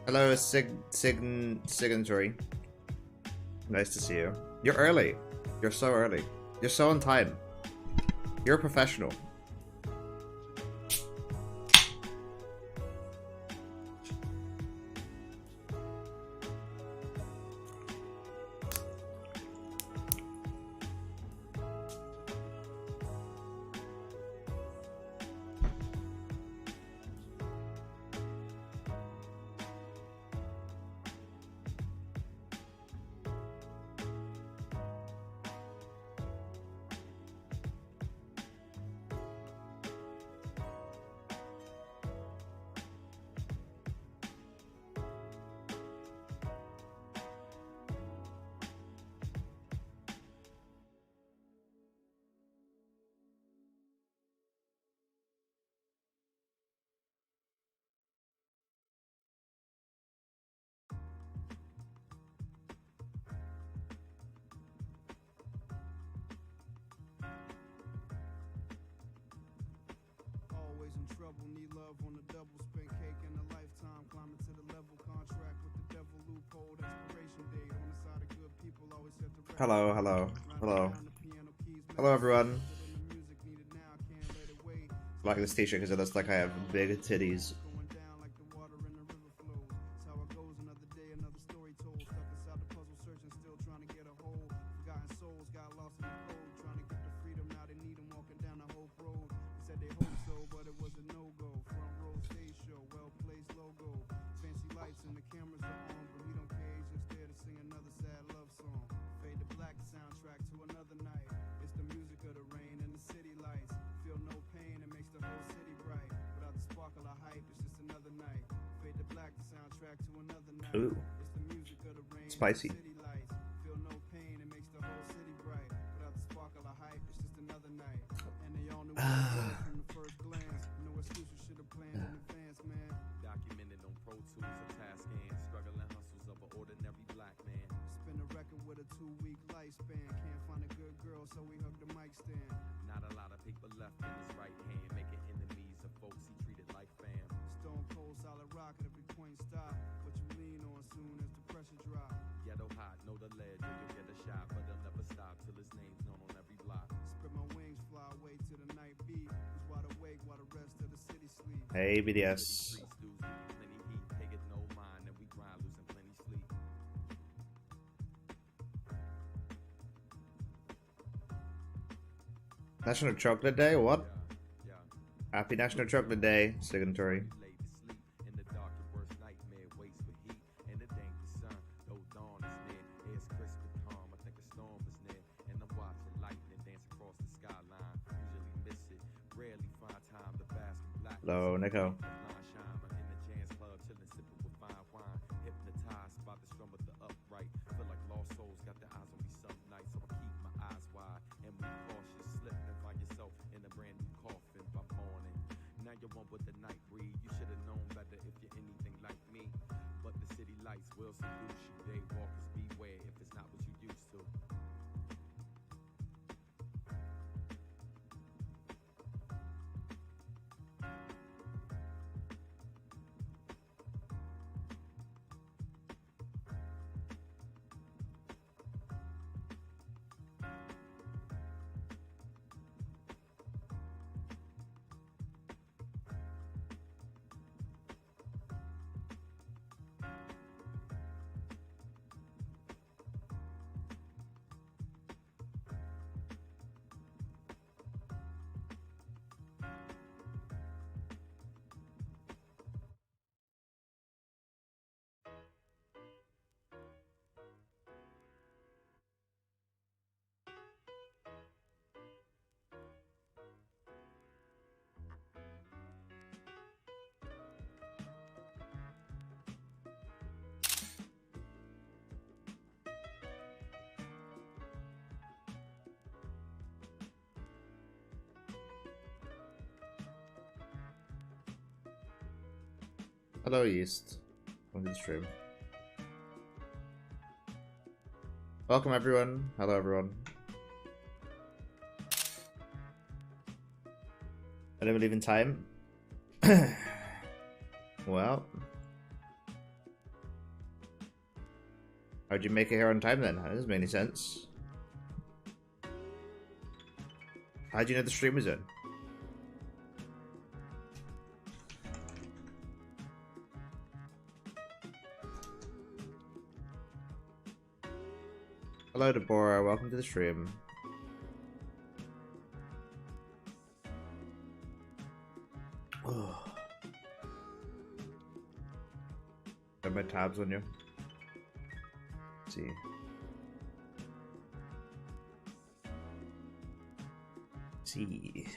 Hello, Signatory. Nice to see you. You're early. You're so early. You're so on time. You're a professional. Hello, hello, hello. Hello, everyone. I like this t-shirt because it looks like I have big titties. Ooh. Spicy. Documented on Pro Tools or task hands, struggling hustles of an ordinary black man. Spin a record with a 2-week lifespan. Can't find a good girl, so we hooked the mic stand. Not a lot of paper left in his right hand, making enemies of folks he treated like fam. Stone cold solid rock at every point stop, but you lean on soon as the pressure drop. Ghetto hot, know the ledge, or you'll get a shot, but they'll never stop till his name's known on every block. Spread my wings, fly away to the night beat. Who's wide awake while the rest of the city sleep. Hey, BDS. National Chocolate Day? What? Happy National Chocolate Day, Signatory. Hello, Nico. Hello, East. Welcome to the stream. Welcome, everyone. Hello, everyone. I don't believe in time. Well, how'd you make it here on time then? That doesn't make any sense. How'd you know the stream was in? Hello, Deborah. Welcome to the stream. Oh. Got my tabs on you. Let's see. See.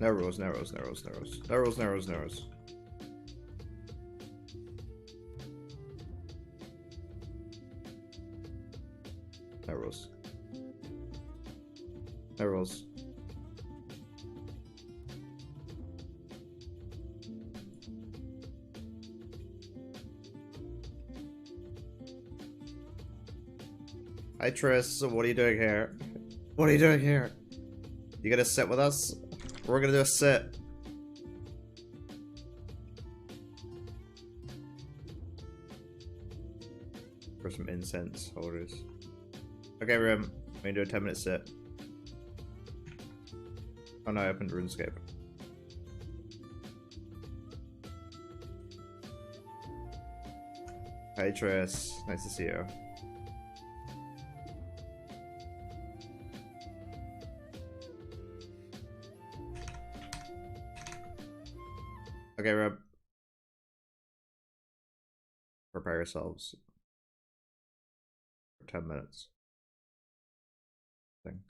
No rules, no rules, no rules, no rules. No rules, no rules, no rules. No rules. No rules. Hi Tris, what are you doing here? What are you doing here? You gonna sit with us? We're gonna do a sit. For some incense holders. Okay, Rim. We're gonna do a 10-minute sit. Oh no, I opened RuneScape. Hi Tris, nice to see you. Okay, Reb. Prepare yourselves for 10 minutes. Thing.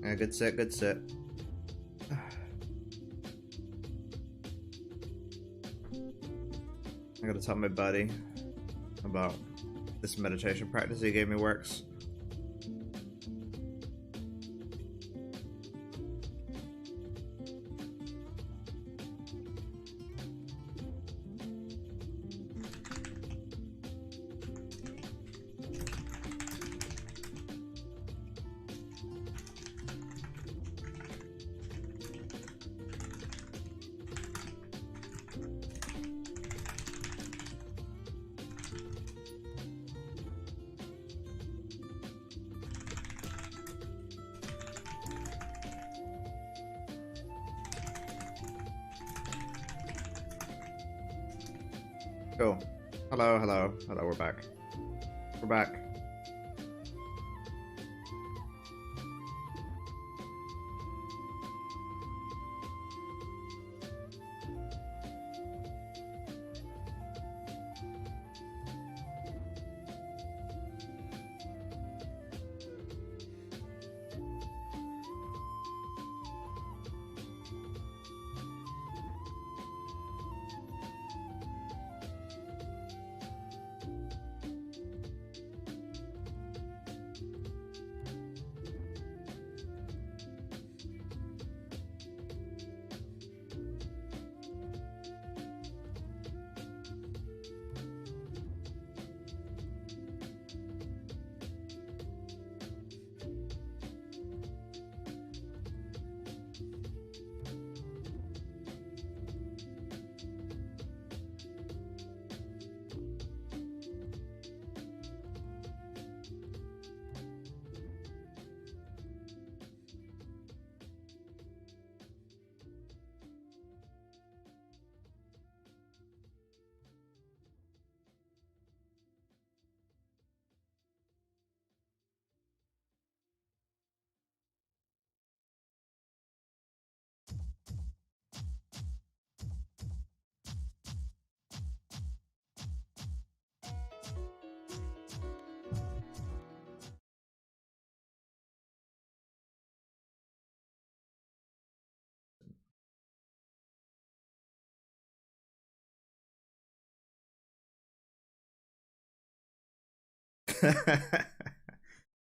Yeah, good set, good set. I gotta tell my buddy about this meditation practice he gave me works. Cool. Hello, hello, hello, we're back. We're back.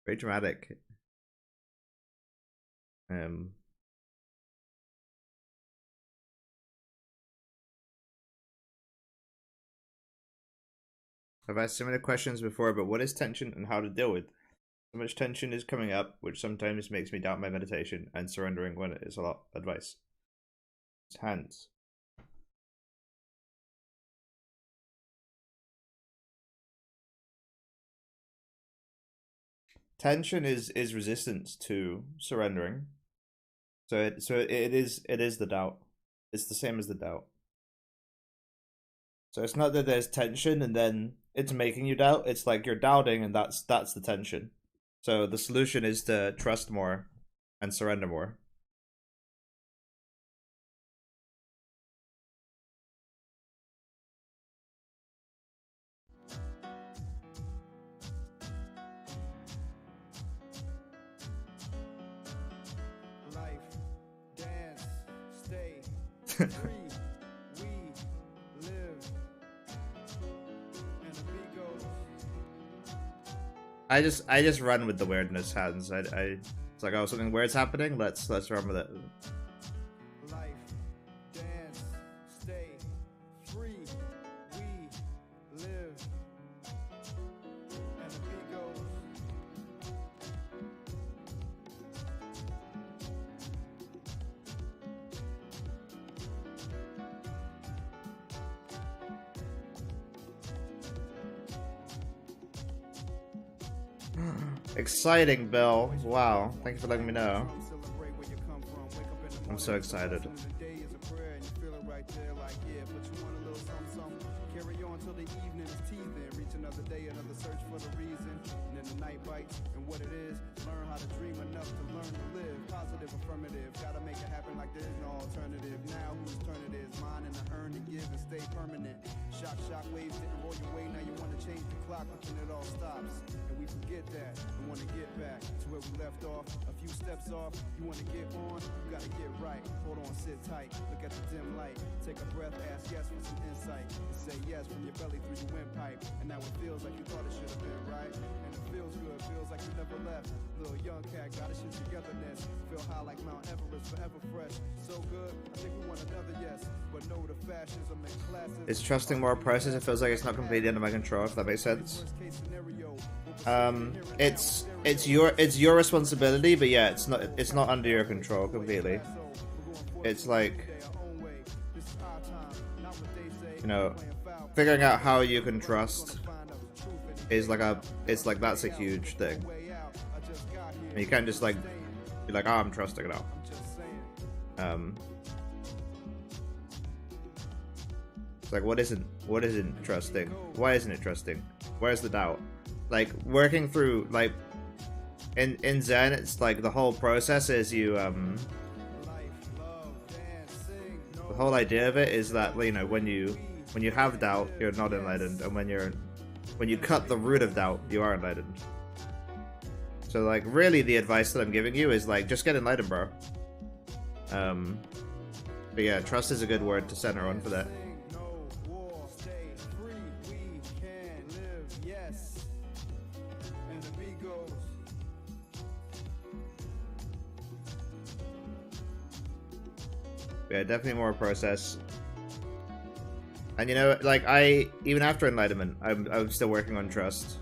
Very dramatic. I've asked similar questions before, but what is tension and how to deal with? So much tension is coming up, which sometimes makes me doubt my meditation and surrendering when it is a lot. Advice. It's hands. Tension is resistance to surrendering. So it is the doubt. It's the same as the doubt. So it's not that there's tension and then it's making you doubt. It's like you're doubting and that's the tension. So the solution is to trust more and surrender more. Life, dance, stay, free, we I just run with the weirdness, Hans. It's like, oh, something weird's happening. Let's run with it. Life, dance, stay free. We live, and the beat goes. Exciting, Bill. Wow. Thank you for letting me know. I'm so excited. Carry on till the evening is teething. Reach another day, another search for the reason. And then the night bites, and what it is, learn how to dream enough to learn to live. Positive, affirmative, gotta make it happen like there is no alternative. Now whose turn it is? Mine, and I earn and give and stay permanent. Shock waves didn't roll your way, now you wanna change the clock, but then it all stops. And we forget that, and wanna get back to where we left off. A few steps off, you wanna get on, you gotta get right. Hold on, sit tight, look at the dim light. Take a breath, ask yes for some insight. And say yes from your belly through your windpipe. And now it feels like you thought it should have been right. And it feels good, feels like you never left. Little young cat got his shit togetherness. Feel high like Mount Everest, forever fresh. So good, I think we want another yes. But no, the fascism and classes. It's trusting more process. It feels like it's not completely under my control, if that makes sense. It's your responsibility, but yeah, it's not under your control completely. It's like, you know, figuring out how you can trust is like that's a huge thing. And you can't just like be like, oh, I'm trusting now. It's like, what isn't trusting? Why isn't it trusting? Where's the doubt? Like, working through, like, in Zen, it's like the whole process is you the whole idea of it is that, you know, when you have doubt, you're not enlightened, and when you cut the root of doubt, you are enlightened. So, like, really the advice that I'm giving you is, like, just get enlightened, bro. But yeah, trust is a good word to center on for that. Yeah, definitely more process. And you know, like, even after enlightenment, I'm still working on trust.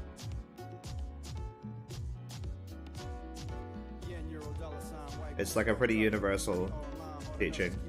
It's like a pretty universal teaching.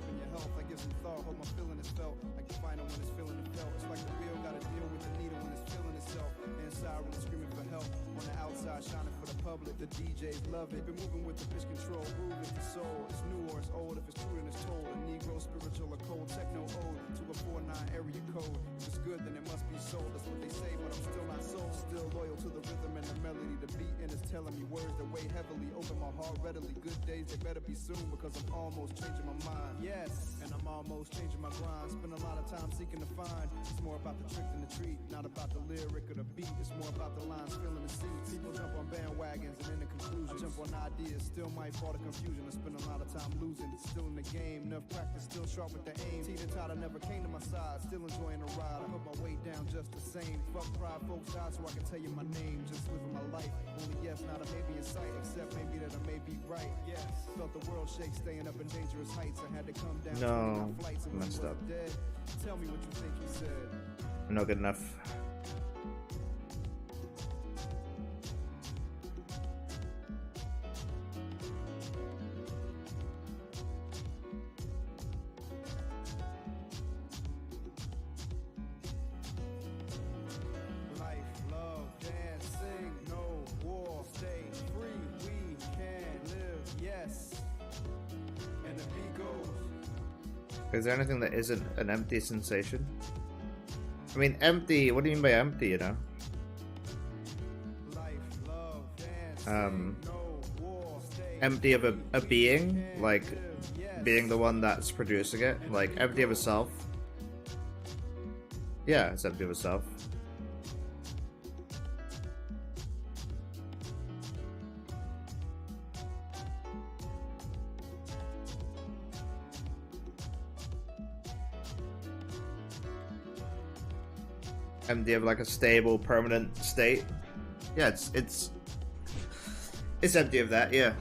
The DJs love it. Been moving with the pitch control, groove with the soul. It's new or it's old, if it's true then it's told. A Negro, spiritual, or cold, techno ode to a 49 area code. If it's good, then it must be sold. That's what they say, but I'm still not sold. Still loyal to the rhythm and the melody. The beat and it's telling me words that weigh heavily. Open my heart readily. Good days, they better be soon because I'm almost changing my mind. Yes, and I'm almost changing my grind. Spend a lot of time seeking to find. It's more about the trick than the treat. Not about the lyric or the beat. It's more about the lines filling the seats. People jump on bandwagons and in the conclusion, I jump on ideas, still might fall to confusion. I spend a lot of time losing, still in the game, enough practice, still sharp with the aim. Teeter totter never came to my side, still enjoying the ride. I put my weight down just the same. Fuck pride, folks die so I can tell you my name. Just living my life, only yes, not a maybe in sight, except maybe that I may be right. Yes, felt the world shake, staying up in dangerous heights. I had to come down. No, I messed up. Dead. Tell me what you think he said. I'm not good enough. Is there anything that isn't an empty sensation? I mean, empty, what do you mean by empty, you know? Empty of a being, like being the one that's producing it, like empty of a self. Yeah, it's empty of a self. Empty of like a stable, permanent state. Yeah, it's empty of that, yeah.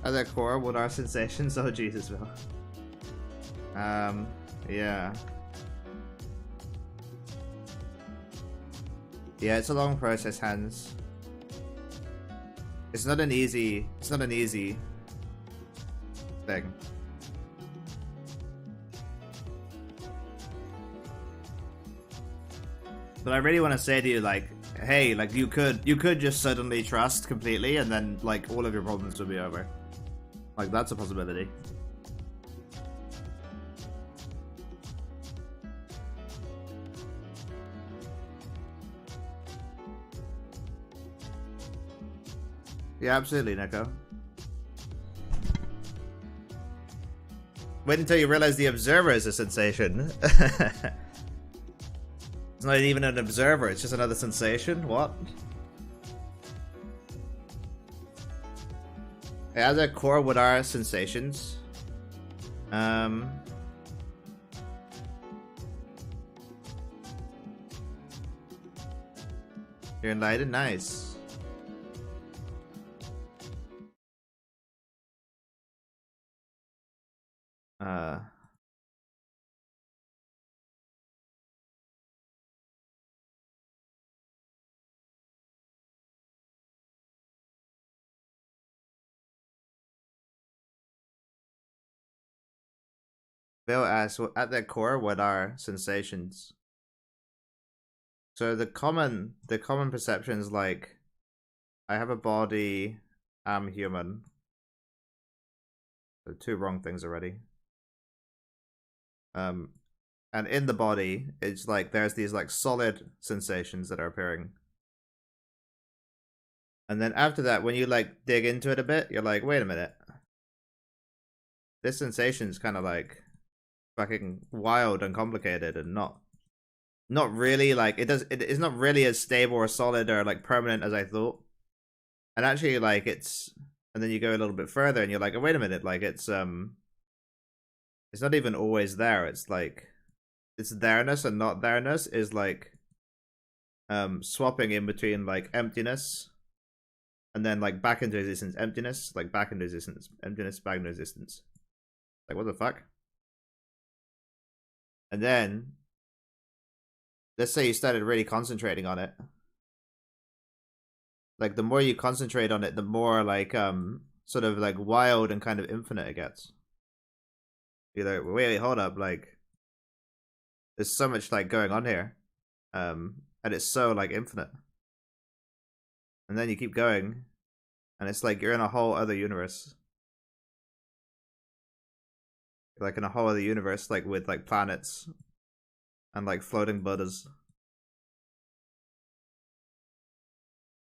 At their core, what are sensations? Oh, Jesus, Will. Yeah. Yeah, it's a long process, Hans. It's not an easy thing. But I really want to say to you, like, hey, like you could just suddenly trust completely, and then like all of your problems would be over. Like that's a possibility. Yeah, absolutely, Neko. Wait until you realize the observer is a sensation. It's not even an observer, it's just another sensation? What? At their core, what are sensations? You're enlightened? Nice. Bill asks, at their core, what are sensations? So the common perception is like, I have a body, I'm human. So two wrong things already. And in the body, it's like there's these like solid sensations that are appearing. And then after that, when you like dig into it a bit, you're like, wait a minute. This sensation's kind of like fucking wild and complicated and not really like it's not really as stable or solid or like permanent as I thought. And actually like and then you go a little bit further and you're like, oh, wait a minute, like it's not even always there. It's like its there-ness and not there-ness is like swapping in between like emptiness and then like back into existence, emptiness, like back into existence, emptiness, back into existence. Like what the fuck? And then let's say you started really concentrating on it. Like the more you concentrate on it, the more like sort of like wild and kind of infinite it gets. You're like, wait, hold up, like there's so much like going on here. And it's so like infinite. And then you keep going and it's like you're in a whole other universe. Like in a whole other universe, like with like planets and like floating Buddhas.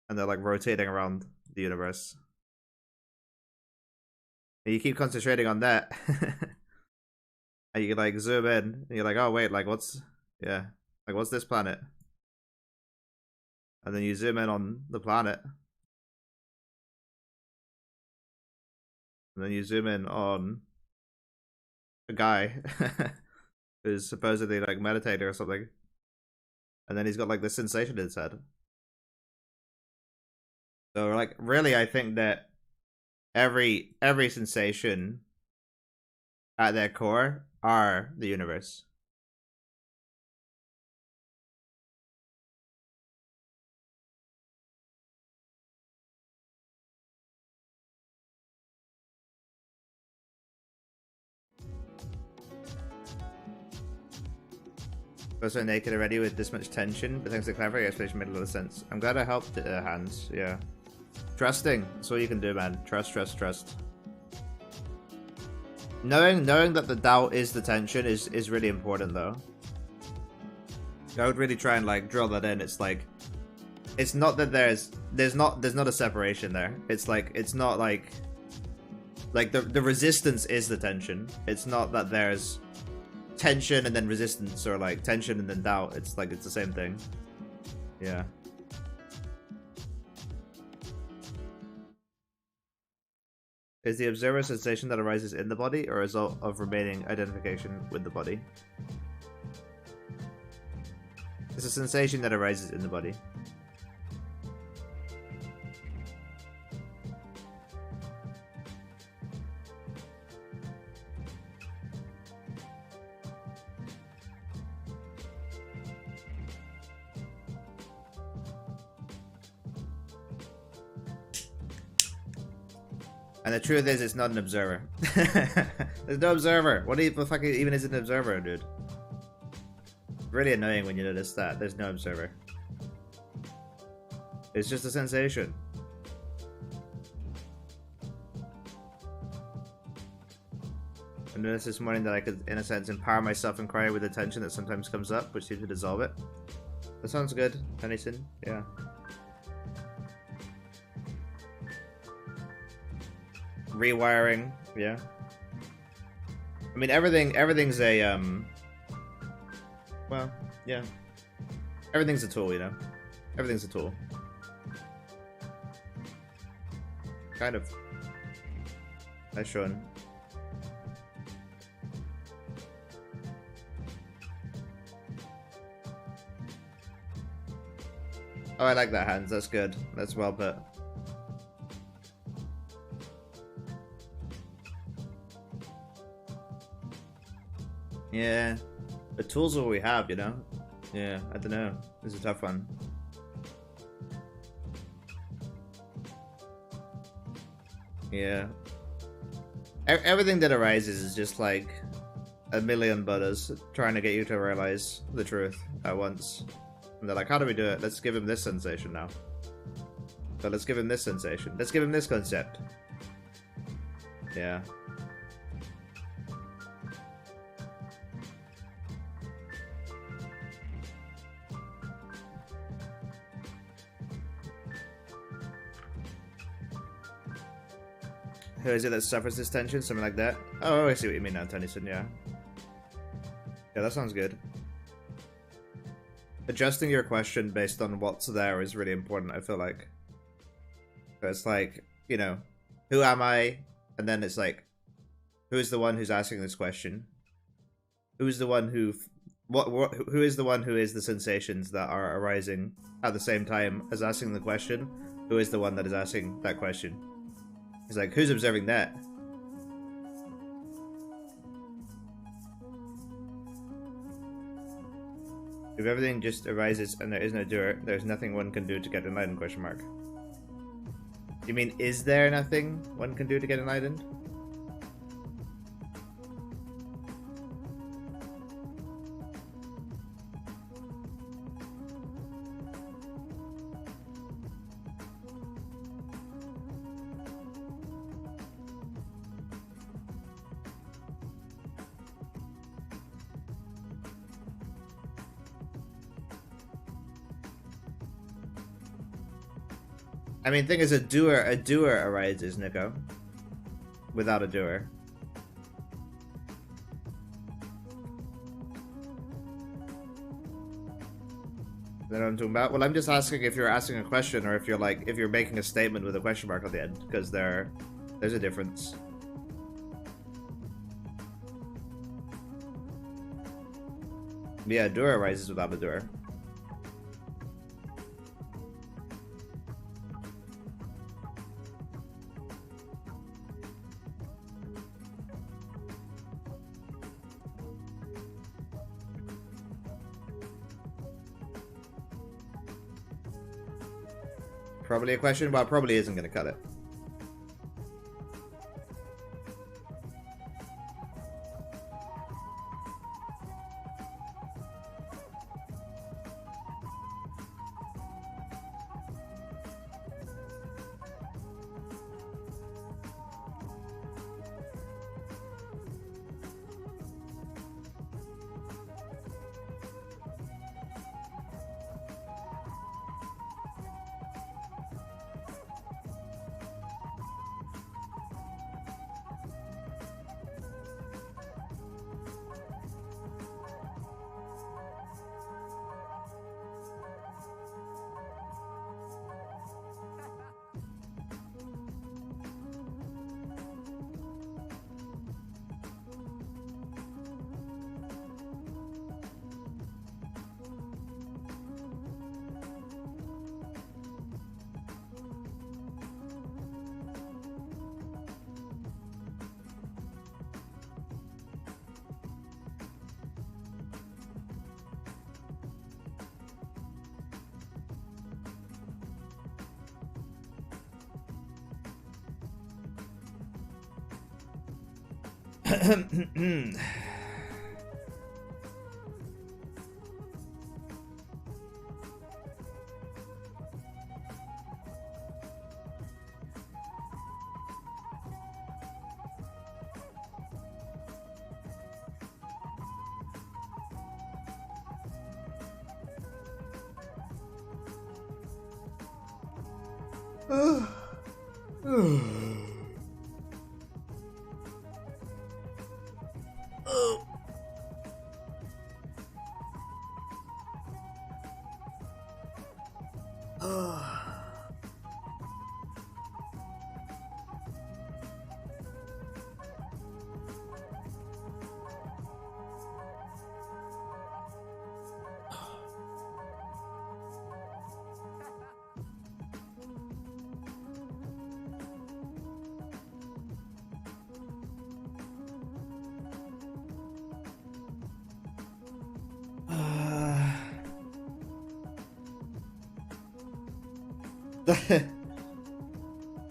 And they're like rotating around the universe. And you keep concentrating on that. And you like zoom in and you're like, oh wait, like what's this planet? And then you zoom in on the planet. And then you zoom in on a guy who's supposedly like meditating or something. And then he's got like this sensation in his head. So like really I think that every sensation at their core are the universe. Also naked already with this much tension, but thanks to clever explanation made a lot of sense. I'm glad I helped Hans, yeah. Trusting, that's all you can do, man. Trust. Knowing that the doubt is the tension is really important though. I would really try and like drill that in. It's like it's not that there's not a separation there. It's like it's not like the resistance is the tension. It's not that there's tension and then resistance, or like tension and then doubt. It's like it's the same thing. Yeah. Is the observer a sensation that arises in the body, or a result of remaining identification with the body? It's a sensation that arises in the body. And the truth is, it's not an observer. There's no observer. What the fuck even is an observer, dude? Really annoying when you notice that. There's no observer. It's just a sensation. I noticed this morning that I could, in a sense, empower myself and cry with the tension that sometimes comes up, which seems to dissolve it. That sounds good, Tennyson. Yeah. Rewiring, yeah. I mean, everything's a, well, yeah. Everything's a tool, you know? Everything's a tool. Kind of. Nice Sean. Oh, I like that, Hans. That's good. That's well put. Yeah. The tools are what we have, you know? Yeah, I don't know. This is a tough one. Yeah. Everything that arises is just like a million butters trying to get you to realize the truth at once. And they're like, how do we do it? Let's give him this sensation now. So let's give him this sensation. Let's give him this concept. Yeah. Who is it that suffers this tension? Something like that? Oh, I see what you mean now, Tennyson, yeah. Yeah, that sounds good. Adjusting your question based on what's there is really important, I feel like. So it's like, you know, who am I? And then it's like, who's the one who's asking this question? Who's the one who... who is the one who is the sensations that are arising at the same time as asking the question? Who is the one that is asking that question? He's like, who's observing that? If everything just arises and there is no doer, there's nothing one can do to get enlightened, question mark. You mean, is there nothing one can do to get enlightened? I mean, thing is, a doer arises, Nico. Without a doer. Is that what I'm talking about? Well, I'm just asking if you're asking a question, or if you're like, if you're making a statement with a question mark at the end, because there's a difference. Yeah, a doer arises without a doer. Probably a question? Well, probably isn't going to cut it.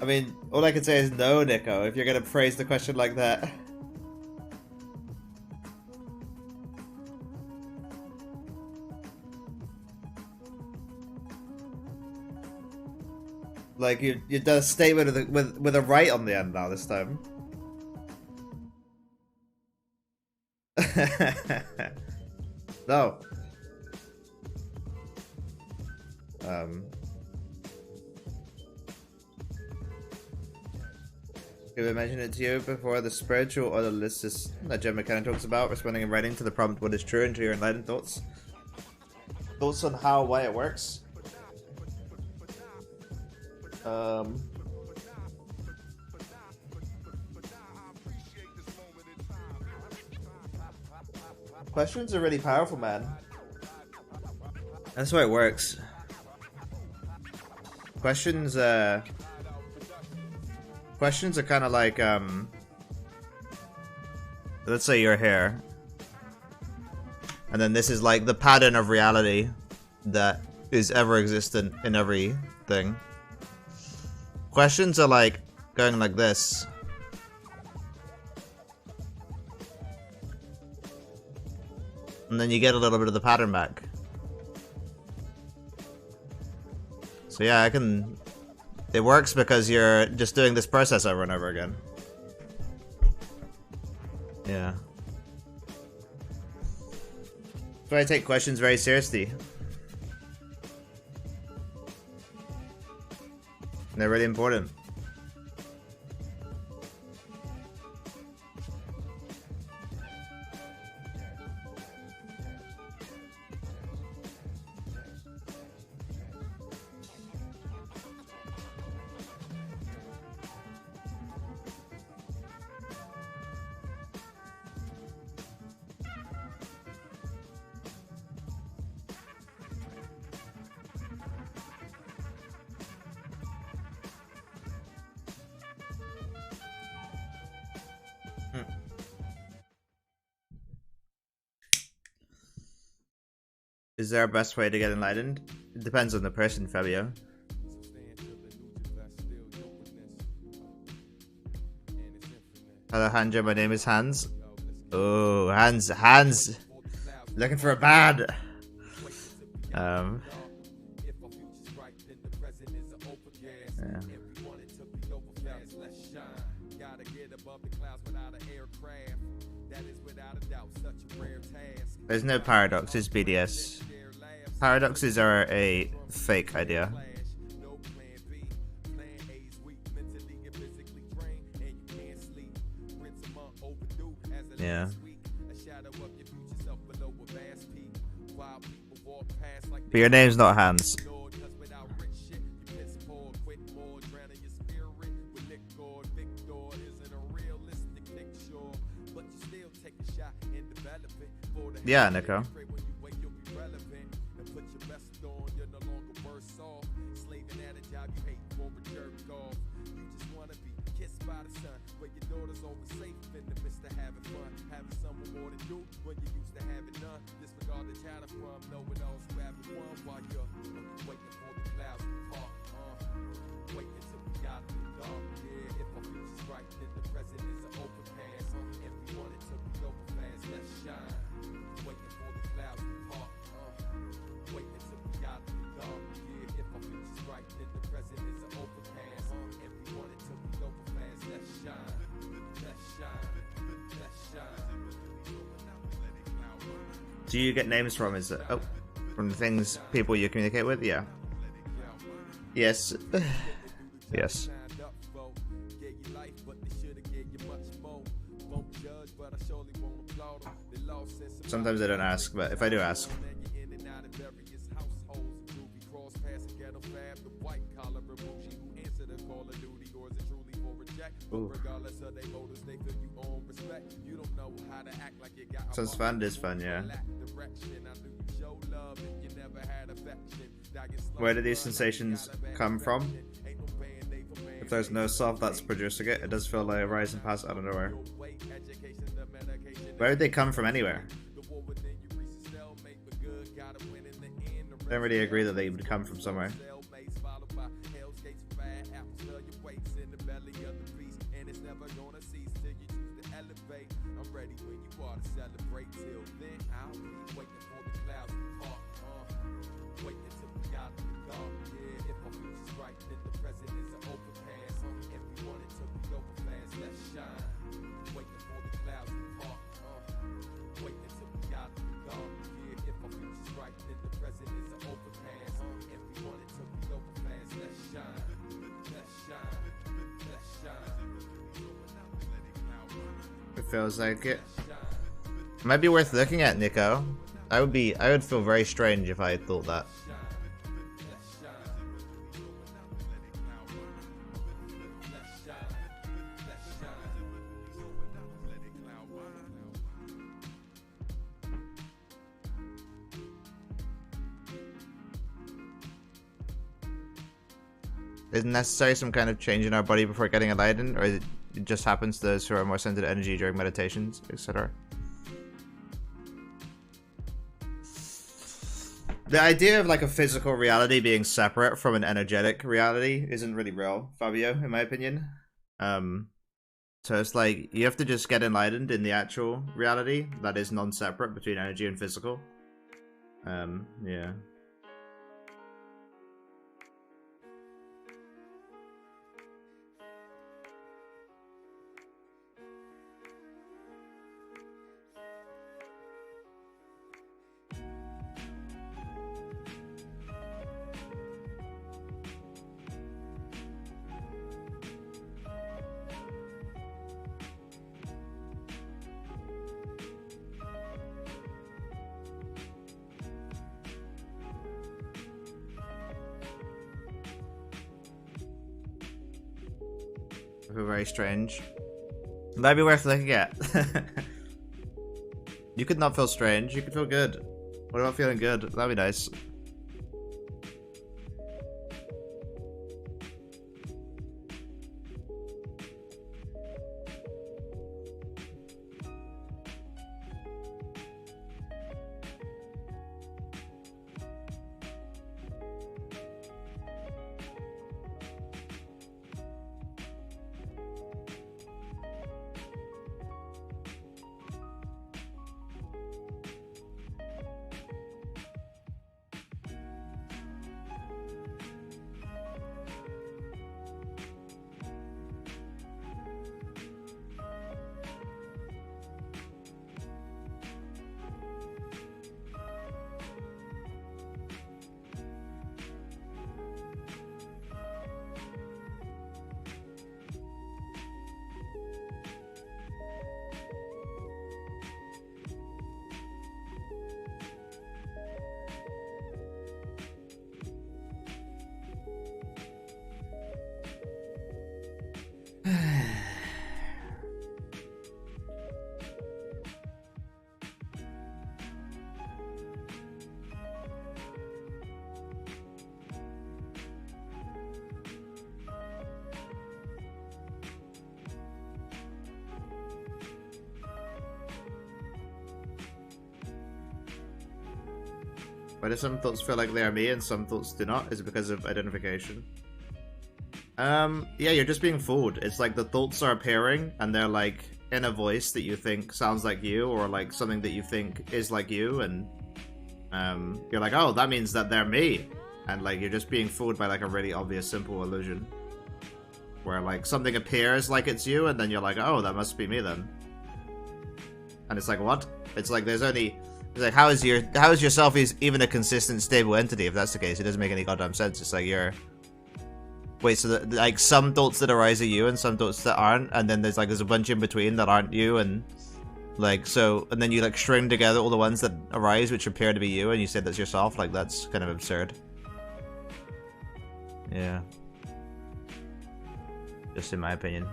I mean, all I can say is no, Nico, if you're gonna phrase the question like that. Like you done a statement with a right on the end now this time. No. Have I mentioned it to you before? The spiritual or the list is that Jim McKenna talks about, responding in writing to the prompt what is true and to your enlightened thoughts. Thoughts on how, why it works. Questions are really powerful, man. That's why it works. Questions are kind of like, let's say you're here, and then this is like the pattern of reality that is ever existent in everything. Questions are like going like this. And then you get a little bit of the pattern back. So yeah, it works because you're just doing this process over and over again. Yeah. So I take questions very seriously. They're really important. Is there a best way to get enlightened? It depends on the person, Fabio. Hello, Hanja. My name is Hans. Oh, Hans. Looking for a bad. Yeah. There's no paradox, it's BDS. Paradoxes are a fake idea. Yeah. But your name's not Hans. Yeah, Nico. Every wanted to be over fast, let's shine. Waiting for the clouds to part. Waiting to be out of the dark. Yeah, if my future's right, then the present is an overpass. Every wanted to be over fast, let's shine. Let's shine. Let's shine. Do you get names from? Is it from the things people you communicate with? Yeah. Yes. Yes. Sometimes I don't ask, but if I do ask. Ooh. Sounds fun, it is fun, yeah. Where do these sensations come from? If there's no self that's producing it, it does feel like a rise and pass out of nowhere. Where did they come from anywhere? I don't really agree that they would come from somewhere. It feels like it. Might be worth looking at, Nico. I would feel very strange if I thought that. Isn't necessary some kind of change in our body before getting enlightened, or it just happens to those who are more centered energy during meditations, etc.? The idea of like a physical reality being separate from an energetic reality isn't really real, Fabio, in my opinion. So it's like you have to just get enlightened in the actual reality that is non-separate between energy and physical. Yeah. Very strange. That'd be worth looking at. You could not feel strange, you could feel good. What about feeling good? That'd be nice. Why do some thoughts feel like they are me and some thoughts do not? Is it because of identification? Yeah, you're just being fooled. It's like the thoughts are appearing and they're like inner voice that you think sounds like you, or like something that you think is like you, and you're like, oh, that means that they're me, and like you're just being fooled by like a really obvious simple illusion where like something appears like it's you, and then you're like, oh, that must be me then. And it's like, what? It's like there's only, it's like, how is yourself even a consistent, stable entity? If that's the case, it doesn't make any goddamn sense. It's like wait, so like some thoughts that arise are you and some thoughts that aren't, and then there's a bunch in between that aren't you, and like so, and then you like string together all the ones that arise which appear to be you, and you say that's yourself. Like that's kind of absurd. Yeah, just in my opinion.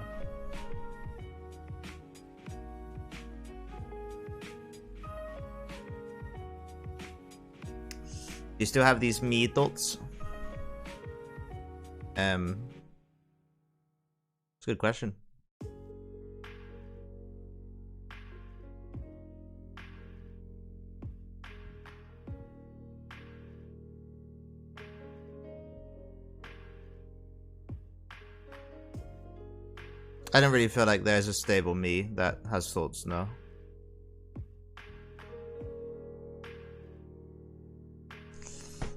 You still have these me thoughts? It's a good question. I don't really feel like there's a stable me that has thoughts, no.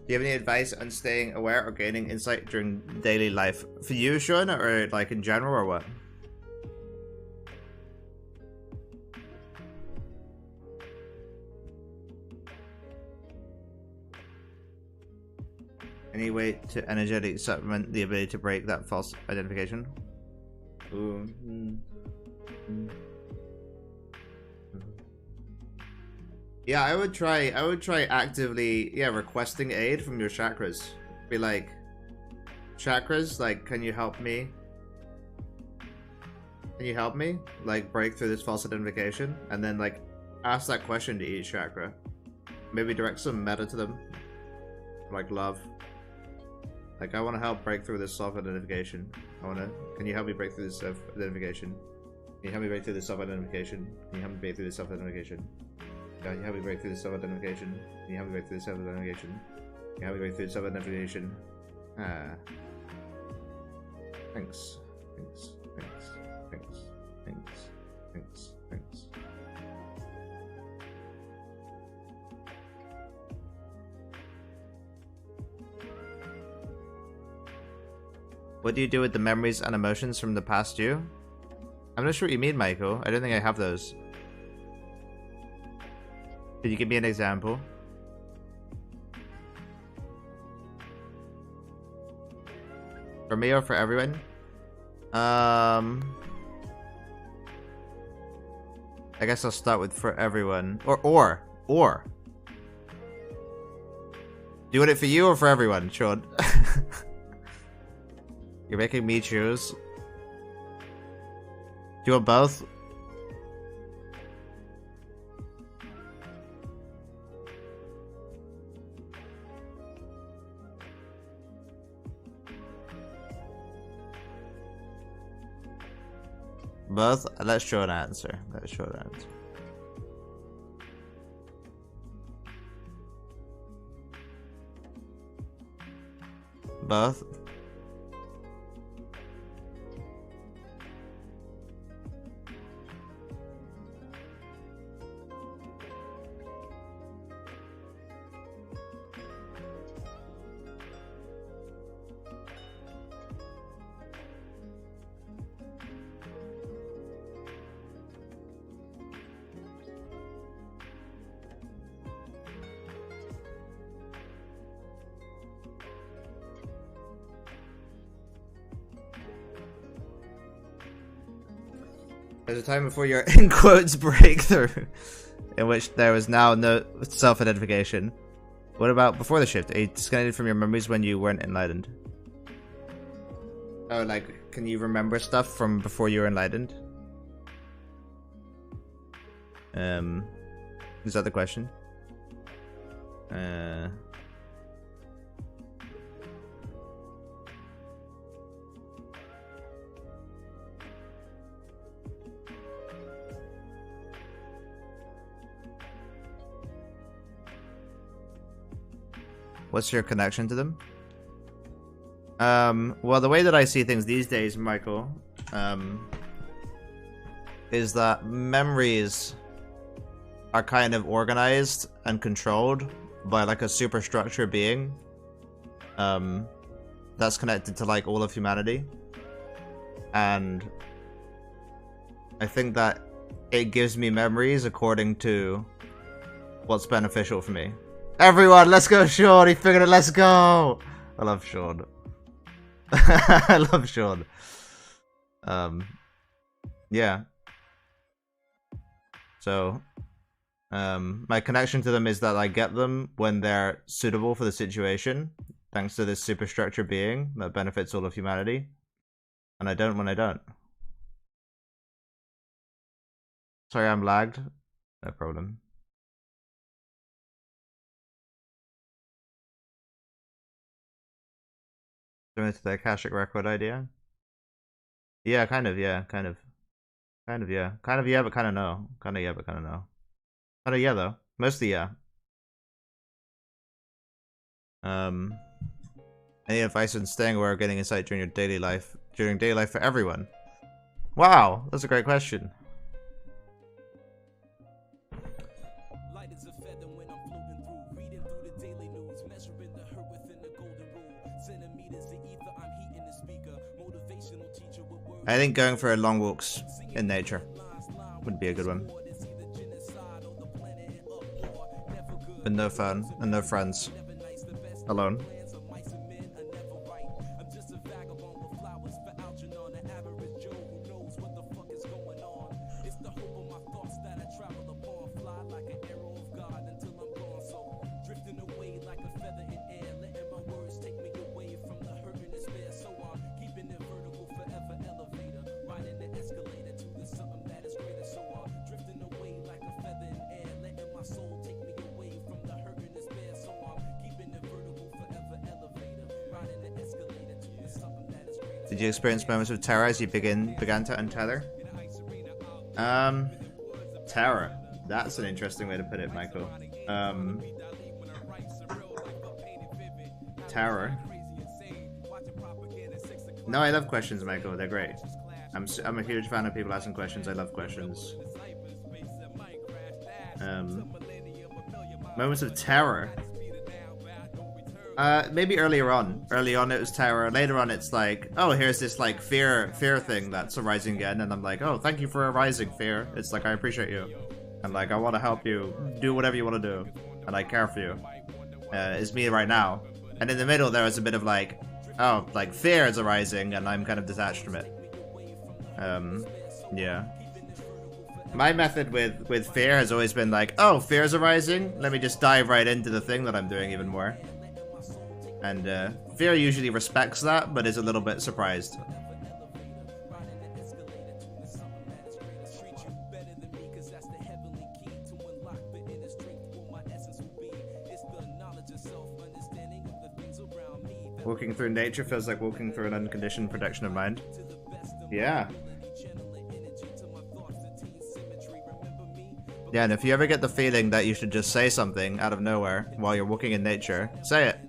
Do you have any advice on staying aware or gaining insight during daily life? For you, Sean, or like in general, or what? Any way to energetically supplement the ability to break that false identification? Ooh. Yeah, I would try actively, yeah, requesting aid from your chakras. Be like, chakras, like, can you help me? Can you help me? Like, break through this false identification? And then, like, ask that question to each chakra. Maybe direct some meta to them. Like, love. Like, I want to help break through this self-identification. Can you help me break through this self-identification? Can you help me break through this self-identification? Can you help me break through this self-identification? Can you help me break through this self-identification? Can you help me break through this self-identification? Can you help me break through this self-identification? Ah. Thanks. Thanks. Thanks. Thanks. Thanks. Thanks. Thanks. What do you do with the memories and emotions from the past you? I'm not sure what you mean, Michael. I don't think I have those. Could you give me an example? For me or for everyone? I guess I'll start with for everyone. Or. Do you want it for you or for everyone, Sean? You're making me choose. Do you want both? Both? Let's show an answer. Both? There's a time before your in quotes breakthrough, in which there was now no self-identification. What about before the shift? A disconnected from your memories when you weren't enlightened. Oh, like, can you remember stuff from before you were enlightened? Is that the question? What's your connection to them? Well, the way that I see things these days, Michael, is that memories are kind of organized and controlled by like a superstructure being that's connected to like all of humanity, and I think that it gives me memories according to what's beneficial for me. Everyone, let's go, Sean. He figured it. Let's go. I love Sean. I love Sean. Yeah. So, my connection to them is that I get them when they're suitable for the situation, thanks to this superstructure being that benefits all of humanity, and I don't when I don't. Sorry, I'm lagged. No problem. Similar to the Akashic record idea? Yeah, kind of, yeah, kind of. Kind of, yeah. Kind of, yeah, but kind of no. Kind of, yeah, but kind of no. Kind of, yeah, though. Mostly, yeah. Any advice on staying aware of getting insight during your daily life? During daily life for everyone? Wow, that's a great question. I think going for long walks in nature would be a good one. With no fun and no friends. Alone. Did you experience moments of terror as you began to untether? Terror. That's an interesting way to put it, Michael. Terror. No, I love questions, Michael. They're great. I'm a huge fan of people asking questions. I love questions. Moments of terror. Maybe earlier on. Early on it was terror. Later on it's like, oh, here's this like fear thing that's arising again, and I'm like, oh, thank you for arising, fear. It's like, I appreciate you. And like, I want to help you do whatever you want to do. And I care for you. It's me right now. And in the middle there was a bit of like, oh, like fear is arising and I'm kind of detached from it. Yeah. My method with fear has always been like, oh, fear is arising? Let me just dive right into the thing that I'm doing even more. And fear usually respects that, but is a little bit surprised. Walking through nature feels like walking through an unconditioned protection of mind. Yeah. Yeah, and if you ever get the feeling that you should just say something out of nowhere while you're walking in nature, say it.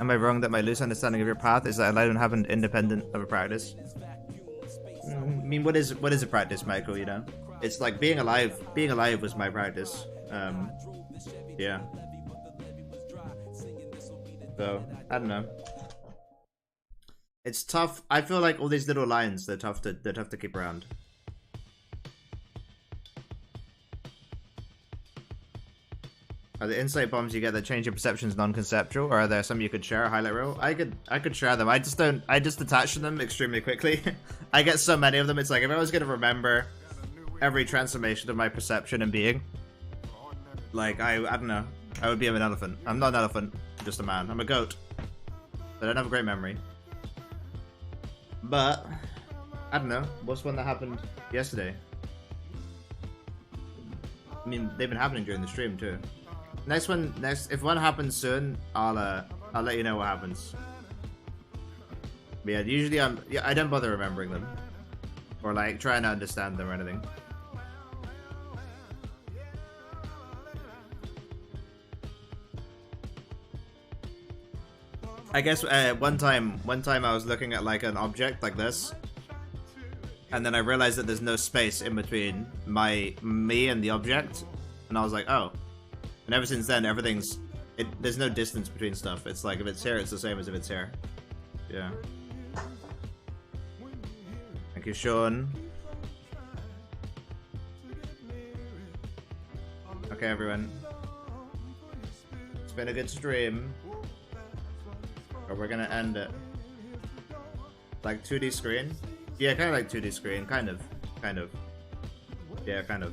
Am I wrong that my loose understanding of your path is that enlightenment happened independent of a practice? I mean, what is a practice, Michael, you know? It's like being alive. Being alive was my practice. Yeah. So, I don't know. It's tough. I feel like all these little lines, they're tough to keep around. Are the insight bombs you get that change your perceptions non-conceptual, or are there some you could share a highlight reel? I could share them. I just attach to them extremely quickly. I get so many of them. It's like if I was gonna remember every transformation of my perception and being, like I don't know, I would be an elephant. I'm not an elephant, I'm just a man. I'm a goat. But I don't have a great memory. But I don't know. What's one that happened yesterday? I mean, they've been happening during the stream too. If one happens soon, I'll let you know what happens. But yeah, usually I don't bother remembering them, or like trying to understand them or anything. I guess one time I was looking at like an object like this, and then I realized that there's no space in between me and the object, and I was like, oh. And ever since then, there's no distance between stuff. It's like if it's here, it's the same as if it's here. Yeah. Thank you, Sean. Okay, everyone. It's been a good stream. But we're gonna end it. Like 2D screen? Yeah, kind of like 2D screen. Kind of. Yeah, kind of.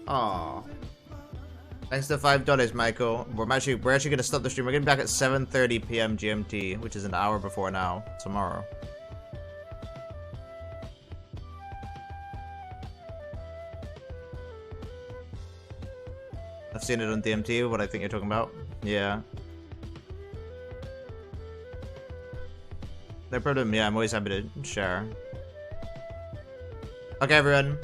Aww. Thanks to $5, Michael. We're actually gonna stop the stream. We're getting back at 7:30 p.m. GMT, which is an hour before now, tomorrow. I've seen it on DMT, what I think you're talking about. Yeah. No problem, yeah, I'm always happy to share. Okay, everyone.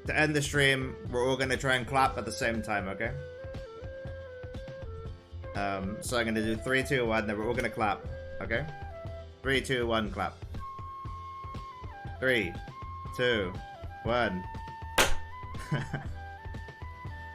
To end the stream, we're all gonna try and clap at the same time, okay? So I'm gonna do 3, 2, 1, then we're all gonna clap, okay? 3, 2, 1, clap. 3, 2, 1.